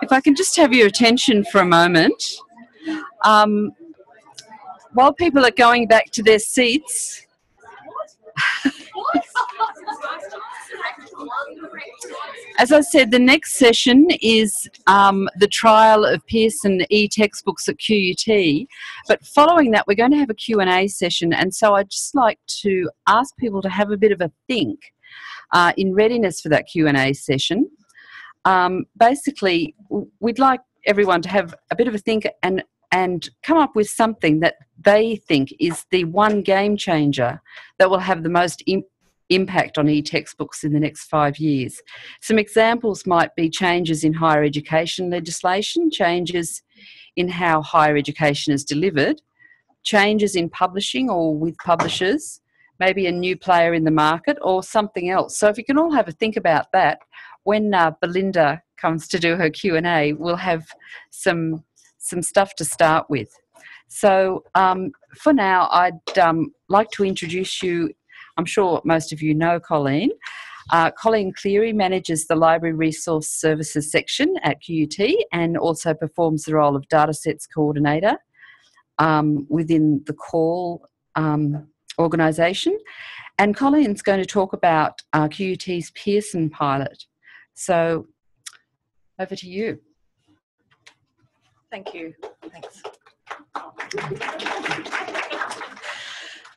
If I can just have your attention for a moment. While people are going back to their seats, as I said, the next session is the trial of Pearson eTextbooks at QUT. But following that, we're going to have a Q&A session. And so I'd just like to ask people to have a bit of a think in readiness for that Q&A session. Basically, we'd like everyone to have a bit of a think and come up with something that they think is the one game changer that will have the most impact on eTextbooks in the next 5 years. Some examples might be changes in higher education legislation, changes in how higher education is delivered, changes in publishing or with publishers, maybe a new player in the market or something else. So if you can all have a think about that, when Belinda comes to do her Q&A, we'll have some stuff to start with. So for now, I'd like to introduce you. I'm sure most of you know Colleen. Colleen Cleary manages the Library Resource Services section at QUT and also performs the role of Datasets Coordinator within the CALL organisation. And Colleen's going to talk about QUT's Pearson Pilot. So over to you. Thank you. Thanks.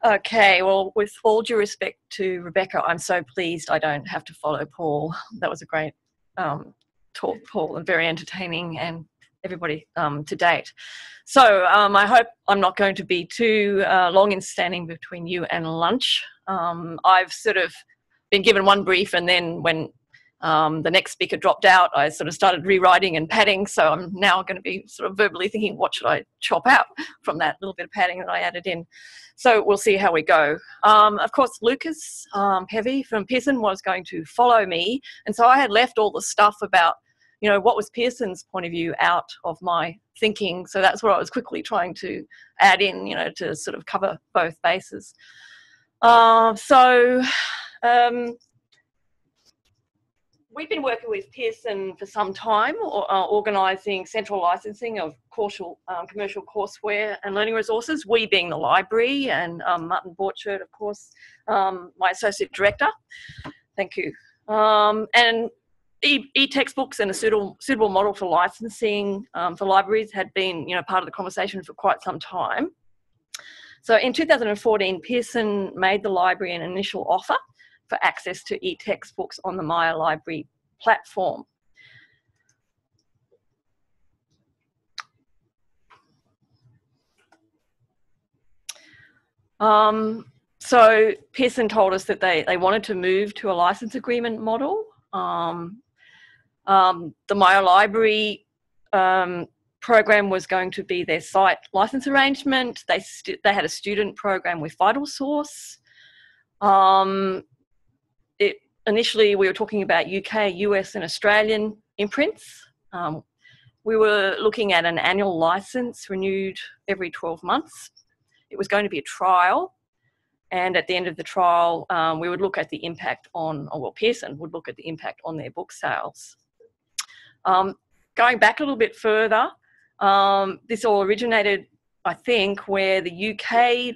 Okay, well, with all due respect to Rebecca, I'm so pleased I don't have to follow Paul. That was a great talk, Paul, and very entertaining, and everybody to date. So I hope I'm not going to be too long in standing between you and lunch. I've sort of been given one brief, and then when the next speaker dropped out, I sort of started rewriting and padding, so I'm now going to be sort of verbally thinking, what should I chop out from that little bit of padding that I added in? So we'll see how we go. Of course, Lucas Heavy from Pearson was going to follow me, and so I had left all the stuff about, you know, what was Pearson's point of view out of my thinking, so that's what I was quickly trying to add in, you know, to sort of cover both bases. We've been working with Pearson for some time, organising central licensing of commercial courseware and learning resources, we being the library, and Martin Borchert, of course, my Associate Director. Thank you. And eTextbooks and a suitable model for licensing for libraries had been, you know, part of the conversation for quite some time. So in 2014, Pearson made the library an initial offer for access to eTextbooks on the Maya Library platform. So Pearson told us that they wanted to move to a license agreement model. The Maya Library program was going to be their site license arrangement. They had a student program with VitalSource. Initially, we were talking about UK, US and Australian imprints. We were looking at an annual license renewed every 12 months. It was going to be a trial. And at the end of the trial, we would look at the impact on, well, Pearson would look at the impact on their book sales. Going back a little bit further, this all originated, I think, where the UK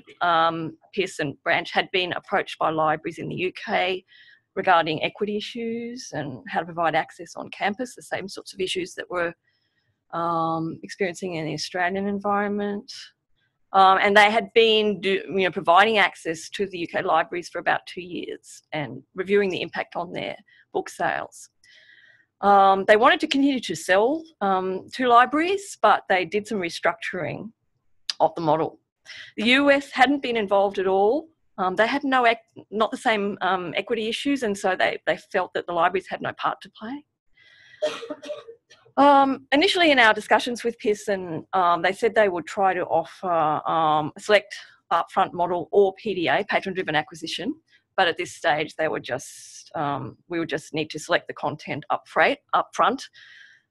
Pearson branch had been approached by libraries in the UK regarding equity issues and how to provide access on campus, the same sorts of issues that we're experiencing in the Australian environment. And they had been providing access to the UK libraries for about 2 years and reviewing the impact on their book sales. They wanted to continue to sell to libraries, but they did some restructuring of the model. The US hadn't been involved at all. They had not the same equity issues, and so they felt that the libraries had no part to play. Initially in our discussions with Pearson, they said they would try to offer a select upfront model or PDA, patron-driven acquisition, but at this stage they were just, we would just need to select the content upfront.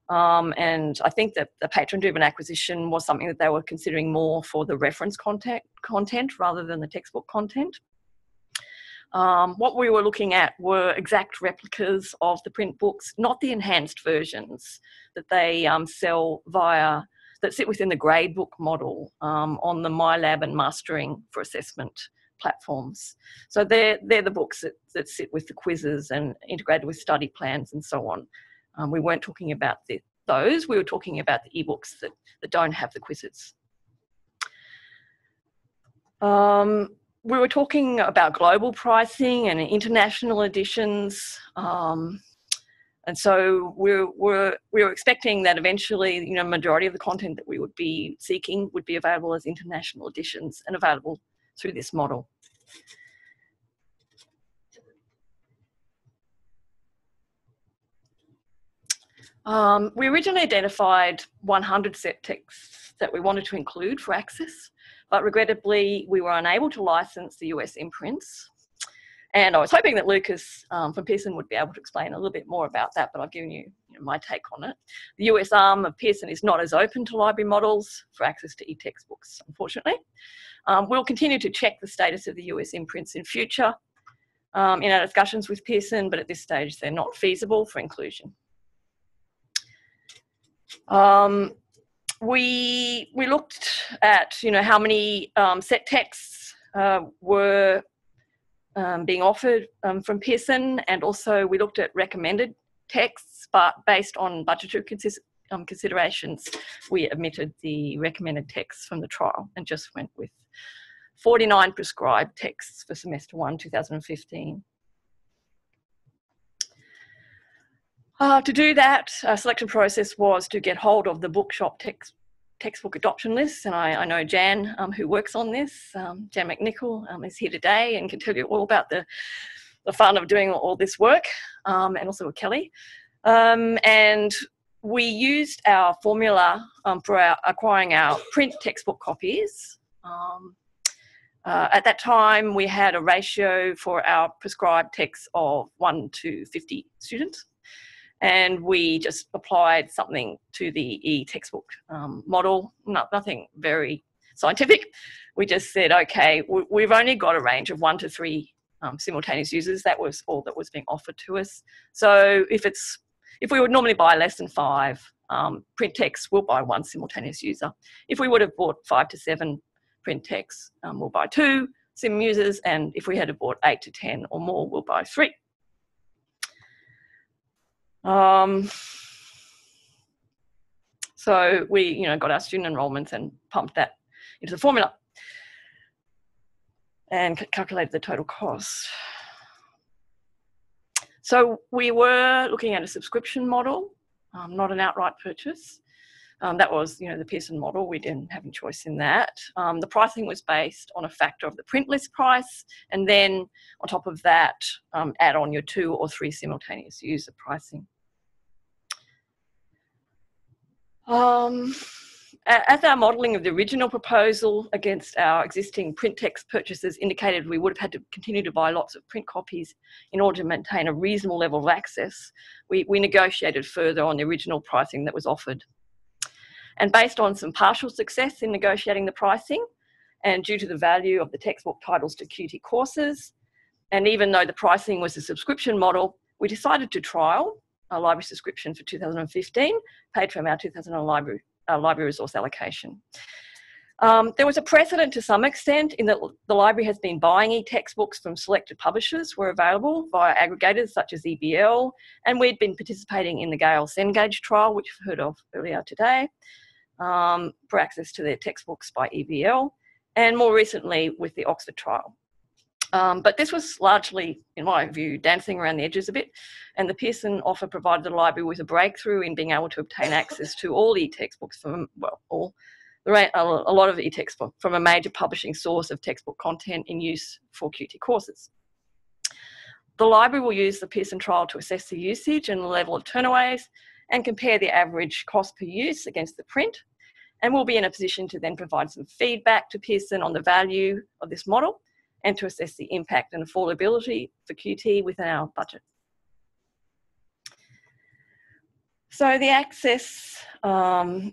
And I think that the patron-driven acquisition was something that they were considering more for the reference content rather than the textbook content. What we were looking at were exact replicas of the print books, not the enhanced versions that they sell that sit within the gradebook model on the MyLab and Mastering for Assessment platforms. So they're the books that sit with the quizzes and integrated with study plans and so on. We weren't talking about those, we were talking about the ebooks that don't have the quizzes. We were talking about global pricing and international editions. And so we were expecting that eventually, majority of the content that we would be seeking would be available as international editions and available through this model. We originally identified 100 set texts that we wanted to include for access, but regrettably we were unable to license the US imprints. And I was hoping that Lucas from Pearson would be able to explain a little bit more about that, but I've given you, my take on it. The US arm of Pearson is not as open to library models for access to eTextbooks, unfortunately. We'll continue to check the status of the US imprints in future in our discussions with Pearson, but at this stage they're not feasible for inclusion. We looked at how many set texts were being offered from Pearson, and also we looked at recommended texts, but based on budgetary considerations, we omitted the recommended texts from the trial and just went with 49 prescribed texts for semester 1, 2015. To do that, our selection process was to get hold of the bookshop textbook adoption lists, and I know Jan, who works on this, Jan McNichol, is here today and can tell you all about the fun of doing all this work, and also with Kelly. And we used our formula for acquiring our print textbook copies. At that time, we had a ratio for our prescribed texts of 1 to 50 students. And we just applied something to the eTextbook model, nothing very scientific. We just said, okay, we've only got a range of 1 to 3 simultaneous users. That was all that was being offered to us. So if we would normally buy less than 5 print texts, we'll buy 1 simultaneous user. If we would have bought 5 to 7 print texts, we'll buy 2 sim users, and if we had bought 8 to 10 or more, we'll buy 3. So we, got our student enrollments and pumped that into the formula and calculated the total cost. So we were looking at a subscription model, not an outright purchase. That was, the Pearson model. We didn't have any choice in that. The pricing was based on a factor of the print list price, and then on top of that, add on your 2 or 3 simultaneous user pricing. As our modelling of the original proposal against our existing print text purchases indicated, we would have had to continue to buy lots of print copies in order to maintain a reasonable level of access. We negotiated further on the original pricing that was offered. And based on some partial success in negotiating the pricing, and due to the value of the textbook titles to QT courses, and even though the pricing was a subscription model, we decided to trial a library subscription for 2015, paid from our 2011 library resource allocation. There was a precedent to some extent in that the library has been buying e-textbooks from selected publishers where available via aggregators such as EBL, and we'd been participating in the Gale-Cengage trial, which we've heard of earlier today, for access to their textbooks by EBL, and more recently with the Oxford trial. But this was largely, in my view, dancing around the edges a bit. And the Pearson offer provided the library with a breakthrough in being able to obtain access to all eTextbooks from, well, a lot of eTextbook from a major publishing source of textbook content in use for QT courses. The library will use the Pearson trial to assess the usage and the level of turnaways and compare the average cost per use against the print. And we'll be in a position to then provide some feedback to Pearson on the value of this model and to assess the impact and affordability for QT within our budget. So the access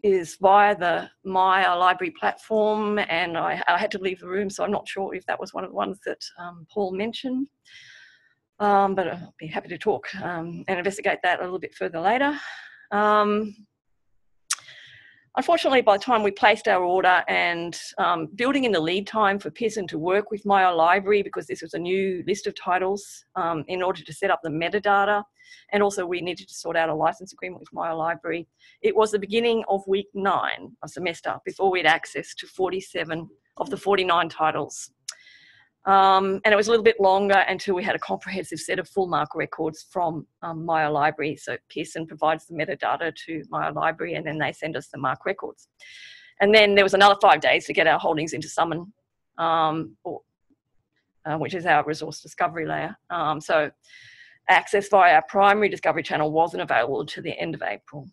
is via the My Library platform, and I had to leave the room, so I'm not sure if that was one of the ones that Paul mentioned. But I'll be happy to talk and investigate that a little bit further later. Unfortunately, by the time we placed our order and building in the lead time for Pearson to work with My Library, because this was a new list of titles, in order to set up the metadata, and also we needed to sort out a license agreement with My Library, it was the beginning of week 9 of semester before we had access to 47 of the 49 titles. And it was a little bit longer until we had a comprehensive set of full mark records from My Library. So Pearson provides the metadata to My Library, and then they send us the mark records. And then there was another 5 days to get our holdings into Summon, which is our resource discovery layer. So access via our primary discovery channel wasn't available until the end of April.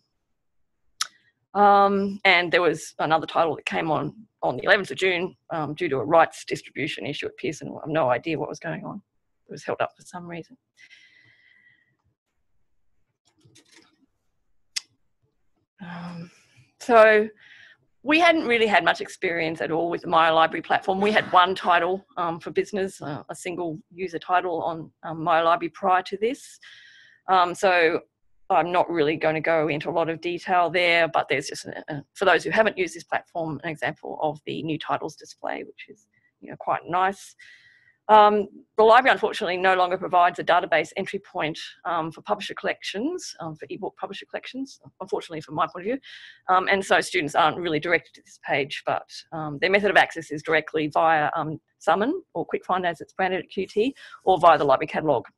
And there was another title that came on the 11th of June due to a rights distribution issue at Pearson. I have no idea what was going on. It was held up for some reason. So we hadn't really had much experience at all with the My Library platform. We had one title for business, a single user title on My Library prior to this. So I'm not really going to go into a lot of detail there, but there's just, for those who haven't used this platform, an example of the new titles display, which is quite nice. The library, unfortunately, no longer provides a database entry point for publisher collections, for ebook publisher collections, unfortunately from my point of view. And so students aren't really directed to this page, but their method of access is directly via Summon or Quick Find as it's branded at QT, or via the library catalogue.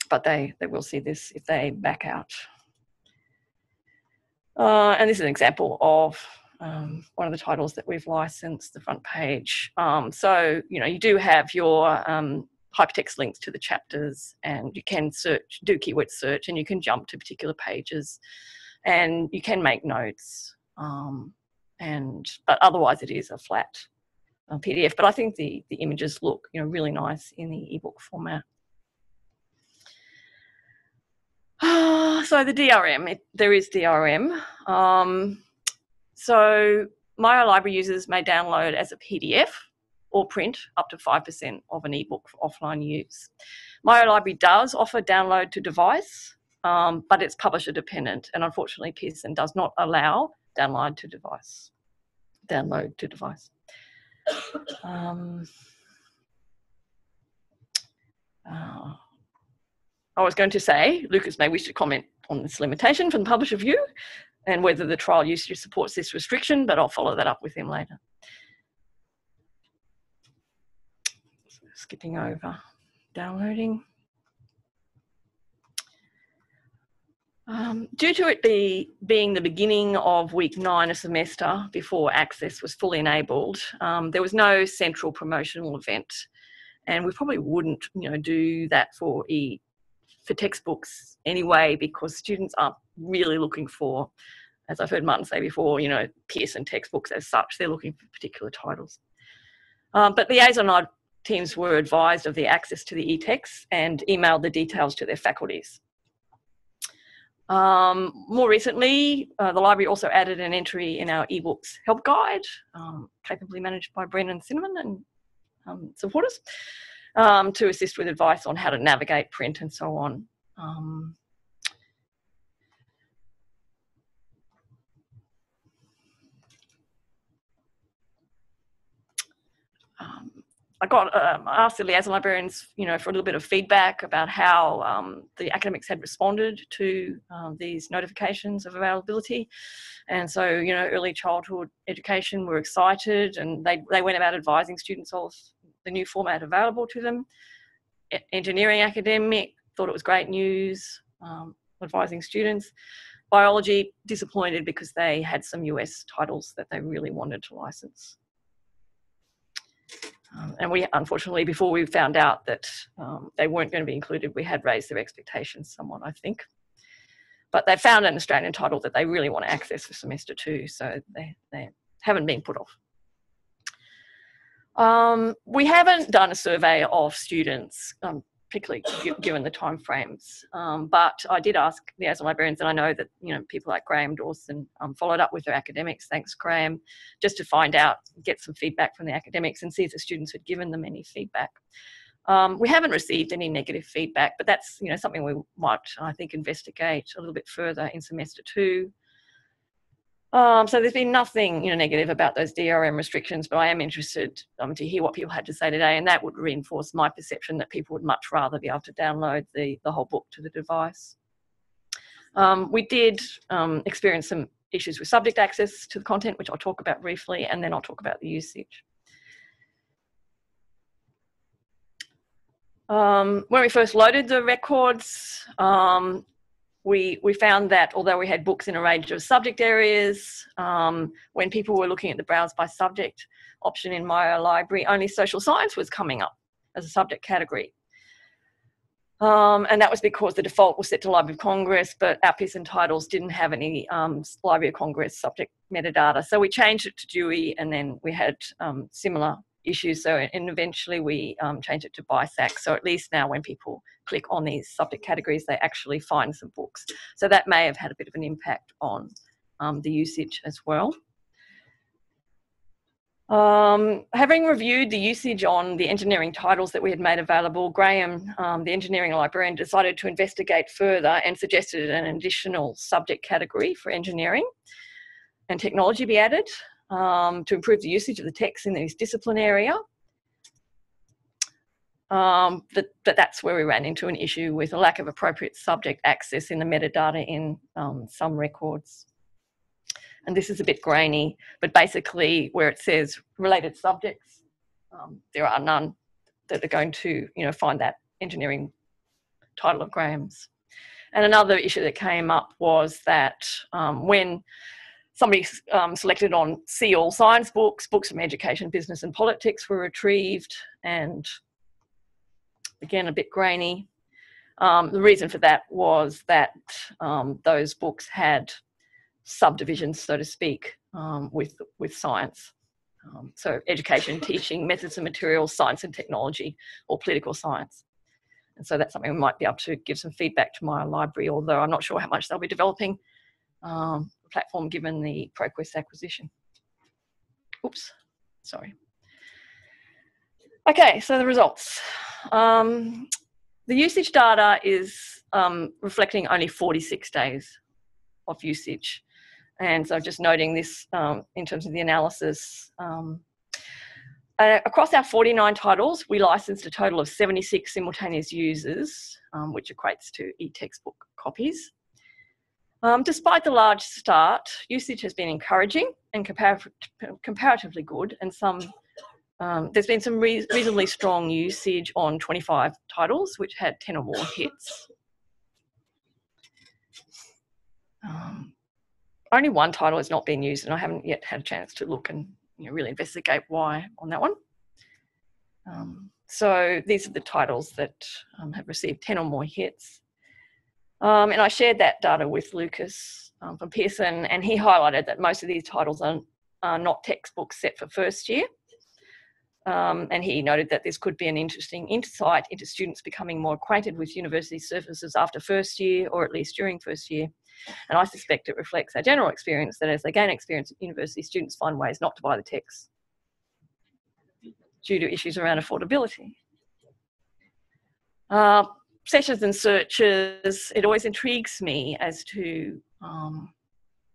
But they will see this if they back out. And this is an example of one of the titles that we've licensed, the front page. So, you do have your hypertext links to the chapters, and you can search, do keyword search, and you can jump to particular pages, and you can make notes. But otherwise it is a flat PDF. But I think the images look, really nice in the ebook format. So the DRM, there is DRM. So My Library users may download as a PDF or print up to 5% of an ebook for offline use. My Library does offer download to device, but it's publisher dependent, and unfortunately Pearson does not allow download to device. I was going to say, Lucas may wish to comment on this limitation from the publisher view and whether the trial usage supports this restriction, but I'll follow that up with him later. So skipping over downloading. Due to it being the beginning of week 9 of semester before access was fully enabled, there was no central promotional event, and we probably wouldn't do that for textbooks anyway, because students aren't really looking for, as I've heard Martin say before, Pearson textbooks as such. They're looking for particular titles. But liaison teams were advised of the access to the eText and emailed the details to their faculties. More recently, the library also added an entry in our ebooks help guide, capably managed by Brendan Cinnamon and supporters, to assist with advice on how to navigate print and so on. I got asked the liaison librarians, for a little bit of feedback about how the academics had responded to these notifications of availability. And so, early childhood education were excited, and they went about advising students of the new format available to them. Engineering academic thought it was great news, advising students. Biology disappointed because they had some US titles that they really wanted to license. And we, unfortunately, before we found out that they weren't going to be included, we had raised their expectations somewhat, I think. But they found an Australian title that they really want to access for semester 2, so they haven't been put off. We haven't done a survey of students, particularly given the timeframes, but I did ask the ASL librarians, and I know that people like Graham Dawson followed up with their academics, thanks Graham, just to find out, get some feedback from the academics and see if the students had given them any feedback. We haven't received any negative feedback, but that's something we might, I think, investigate a little bit further in semester 2. So there's been nothing negative about those DRM restrictions, but I am interested to hear what people had to say today, and that would reinforce my perception that people would much rather be able to download the whole book to the device. We did experience some issues with subject access to the content, which I'll talk about briefly, and then I'll talk about the usage. When we first loaded the records, we found that although we had books in a range of subject areas, when people were looking at the browse by subject option in my library, only social science was coming up as a subject category. And that was because the default was set to Library of Congress, but our Pearson titles didn't have any Library of Congress subject metadata. So we changed it to Dewey, and then we had similar issues. So, and eventually we changed it to BISAC. So at least now when people click on these subject categories, they actually find some books. So that may have had a bit of an impact on the usage as well. Having reviewed the usage on the engineering titles that we had made available, Graham, the engineering librarian, decided to investigate further and suggested an additional subject category for engineering and technology be added to improve the usage of the text in this discipline area. But that's where we ran into an issue with a lack of appropriate subject access in the metadata in some records. And this is a bit grainy, but basically where it says related subjects, there are none that are going to find that engineering title of Graham's. And another issue that came up was that when somebody selected on See All Science books, books from education, business and politics were retrieved, and again, a bit grainy. The reason for that was that those books had subdivisions, so to speak, with science. So education, teaching, methods and materials, science and technology, or political science. And so that's something we might be able to give some feedback to my library, although I'm not sure how much they'll be developing the platform given the ProQuest acquisition. Oops, sorry. Okay, so the results. The usage data is reflecting only 46 days of usage. And so just noting this in terms of the analysis. Across our 49 titles, we licensed a total of 76 simultaneous users, which equates to eTextbook copies. Despite the large start, usage has been encouraging and comparatively good, and there's been some reasonably strong usage on 25 titles, which had 10 or more hits. Only one title has not been used, and I haven't yet had a chance to look and really investigate why on that one. So these are the titles that have received 10 or more hits. And I shared that data with Lucas from Pearson, and he highlighted that most of these titles are not textbooks set for first year. And he noted that this could be an interesting insight into students becoming more acquainted with university services after first year, or at least during first year. And I suspect it reflects our general experience that as they gain experience at university, students find ways not to buy the text due to issues around affordability. Sessions and searches, it always intrigues me as to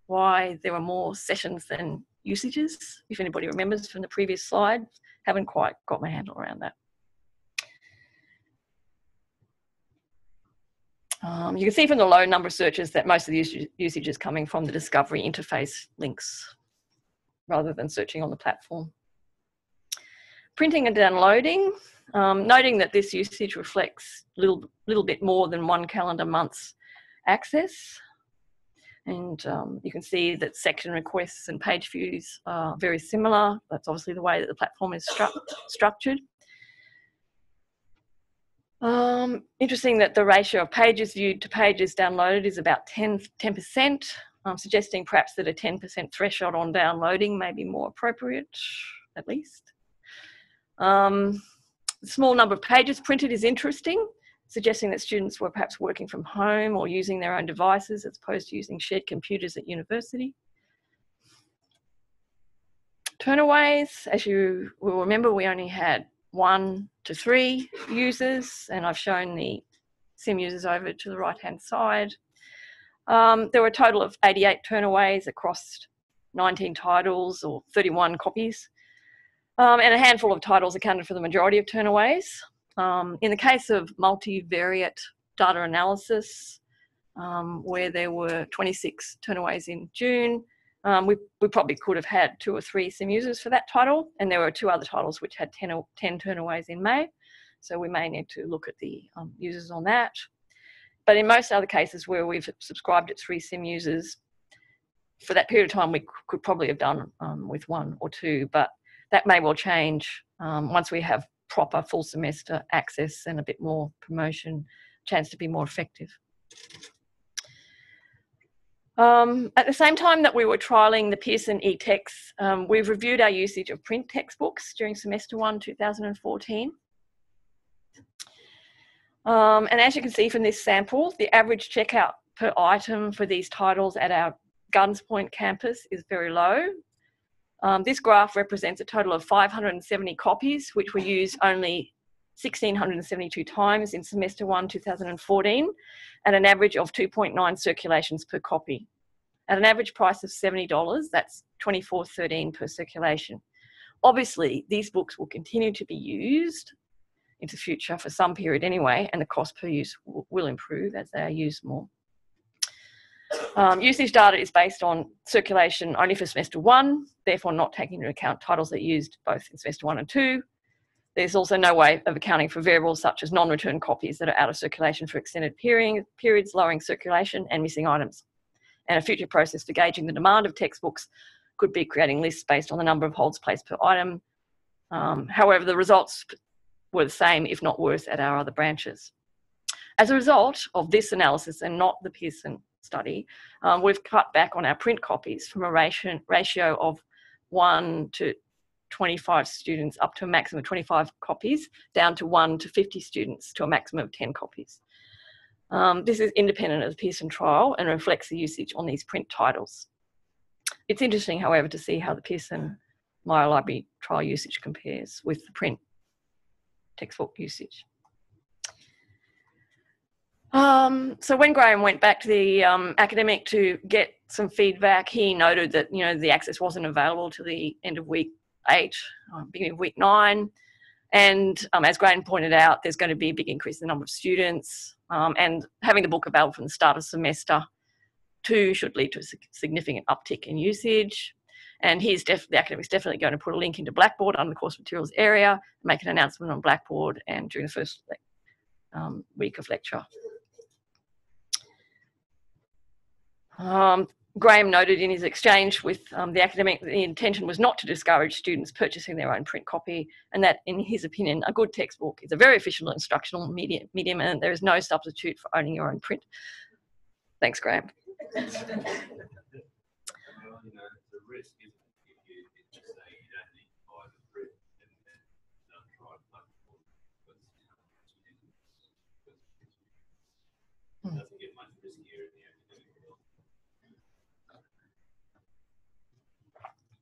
why there are more sessions than usages. If anybody remembers from the previous slide, haven't quite got my handle around that. You can see from the low number of searches that most of the usage is coming from the discovery interface links rather than searching on the platform. Printing and downloading, noting that this usage reflects a little bit more than 1 calendar month's access. And you can see that section requests and page views are very similar. That's obviously the way that the platform is structured. Interesting that the ratio of pages viewed to pages downloaded is about 10%, suggesting perhaps that a 10% threshold on downloading may be more appropriate, at least. The small number of pages printed is interesting, suggesting that students were perhaps working from home or using their own devices as opposed to using shared computers at university. Turnaways, as you will remember, we only had 1 to 3 users, and I've shown the sim users over to the right-hand side. There were a total of 88 turnaways across 19 titles or 31 copies, and a handful of titles accounted for the majority of turnaways. In the case of multivariate data analysis, where there were 26 turnaways in June, we probably could have had 2 or 3 sim users for that title, and there were 2 other titles which had 10 turnaways in May, so we may need to look at the users on that. But in most other cases where we've subscribed at 3 sim users, for that period of time we could probably have done with 1 or 2, but that may well change once we have proper full semester access and a bit more promotion, chance to be more effective. At the same time that we were trialling the Pearson eText, we've reviewed our usage of print textbooks during semester 1, 2014. And as you can see from this sample, the average checkout per item for these titles at our Guns Point campus is very low. This graph represents a total of 570 copies, which were used only 1,672 times in semester 1, 2014, at an average of 2.9 circulations per copy. At an average price of $70, that's $24.13 per circulation. Obviously, these books will continue to be used into the future for some period anyway, and the cost per use will improve as they are used more. Usage data is based on circulation only for semester 1, therefore not taking into account titles that are used both in semester 1 and 2. There's also no way of accounting for variables such as non-return copies that are out of circulation for extended periods, lowering circulation and missing items. And a future process for gauging the demand of textbooks could be creating lists based on the number of holds placed per item. However, the results were the same, if not worse, at our other branches. As a result of this analysis and not the Pearson study, we've cut back on our print copies from a ratio of 1 to 25 students up to a maximum of 25 copies, down to 1 to 50 students to a maximum of 10 copies. This is independent of the Pearson trial and reflects the usage on these print titles. It's interesting, however, to see how the Pearson MyLibrary trial usage compares with the print textbook usage. So when Graham went back to the academic to get some feedback, he noted that the access wasn't available to the end of week 8, beginning of week 9, and as Graham pointed out, there's going to be a big increase in the number of students, and having the book available from the start of semester 2 should lead to a significant uptick in usage. And the academic's definitely going to put a link into Blackboard under the course materials area, make an announcement on Blackboard and during the first week of lecture. Graham noted in his exchange with the academic that the intention was not to discourage students purchasing their own print copy, and that, in his opinion, a good textbook is a very efficient instructional medium and there is no substitute for owning your own print. Thanks, Graham.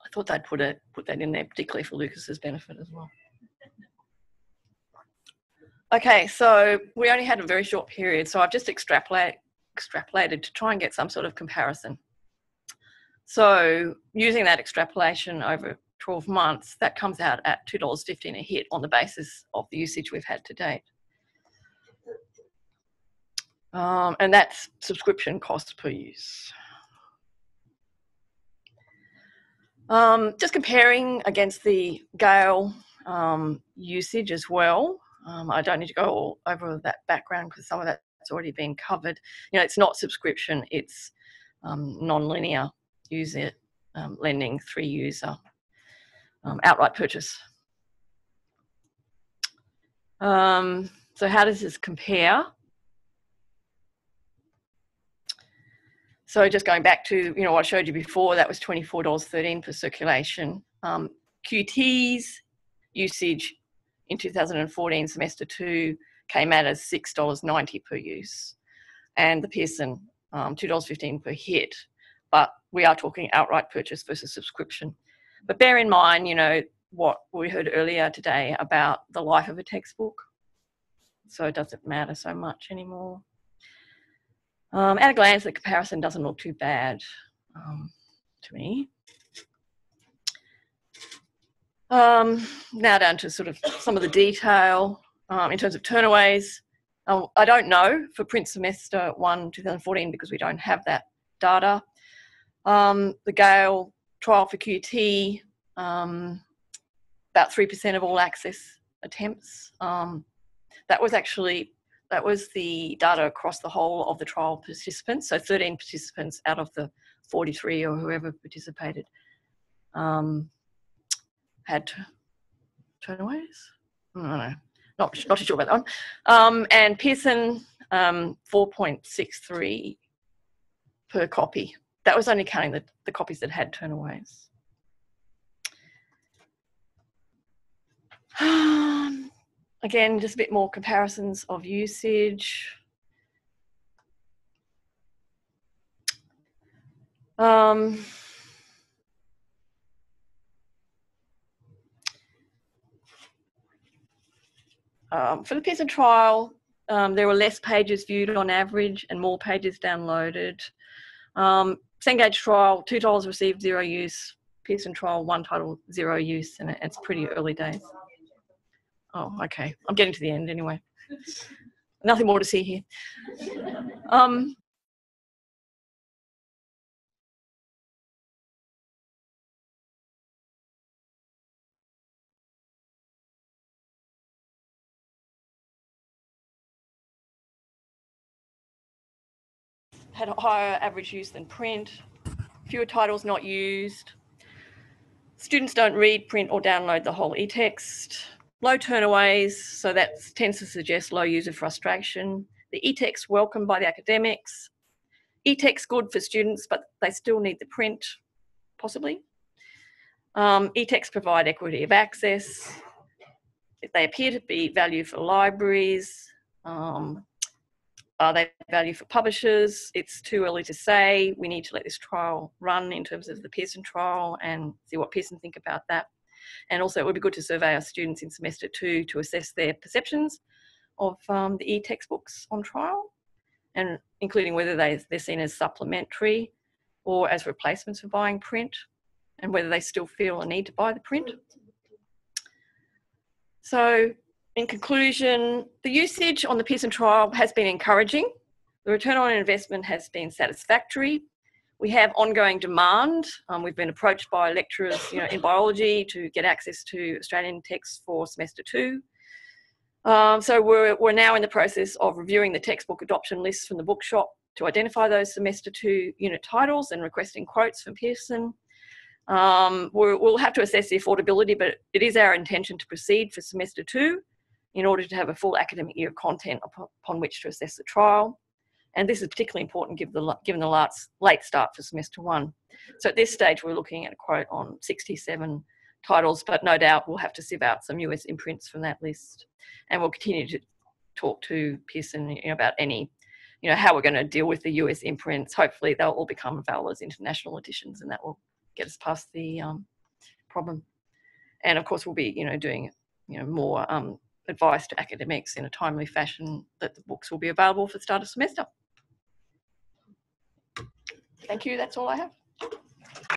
I thought they'd put that in there, particularly for Lucas's benefit as well. Okay, so we only had a very short period, so I've just extrapolated to try and get some sort of comparison. So using that extrapolation over 12 months, that comes out at $2.15 a hit on the basis of the usage we've had to date. And that's subscription costs per use. Just comparing against the Gale usage as well. I don't need to go all over that background because some of that's already been covered. You know, it's not subscription, it's non-linear user lending, 3-user outright purchase. So how does this compare? So just going back to, you know, what I showed you before, that was $24.13 per circulation. QT's usage in 2014 semester 2 came out as $6.90 per use, and the Pearson $2.15 per hit. But we are talking outright purchase versus subscription. But bear in mind, you know, what we heard earlier today about the life of a textbook. So it doesn't matter so much anymore. At a glance, the comparison doesn't look too bad to me. Now down to sort of some of the detail in terms of turnaways. I don't know for print semester 1 2014 because we don't have that data. The Gale trial for QT, about 3% of all access attempts. That was the data across the whole of the trial participants. So 13 participants out of the 43 or whoever participated had turnaways. I don't know, not too sure about that one. And Pearson, 4.63 per copy. That was only counting the copies that had turnaways. Again, just a bit more comparisons of usage. For the Pearson trial, there were less pages viewed on average and more pages downloaded. Cengage trial, $2 received, 0 use. Pearson trial, 1 title, 0 use, and it's pretty early days. Oh, okay. I'm getting to the end anyway. Nothing more to see here. Had a higher average use than print. Fewer titles not used. Students don't read, print, or download the whole eText. Low turnaways, so that tends to suggest low user frustration. The eText welcomed by the academics. eText good for students, but they still need the print, possibly. eText provide equity of access. They appear to be value for libraries. Are they value for publishers? It's too early to say. We need to let this trial run in terms of the Pearson trial and see what Pearson think about that. And also it would be good to survey our students in semester 2 to assess their perceptions of the e-textbooks on trial, and including whether they're seen as supplementary or as replacements for buying print, and whether they still feel a need to buy the print. So in conclusion, the usage on the Pearson trial has been encouraging. The return on investment has been satisfactory. We have ongoing demand. We've been approached by lecturers, you know, in biology to get access to Australian texts for semester 2. So we're now in the process of reviewing the textbook adoption lists from the bookshop to identify those semester 2 unit titles and requesting quotes from Pearson. We'll have to assess the affordability, but it is our intention to proceed for semester 2 in order to have a full academic year of content upon which to assess the trial. And this is particularly important given the late start for semester 1. So at this stage, we're looking at a quote on 67 titles, but no doubt we'll have to sieve out some US imprints from that list. And we'll continue to talk to Pearson, you know, about any, you know, how we're going to deal with the US imprints. Hopefully they'll all become available as international editions, and that will get us past the problem. And of course, we'll be, you know, doing, you know, more advice to academics in a timely fashion that the books will be available for the start of semester. Thank you, that's all I have.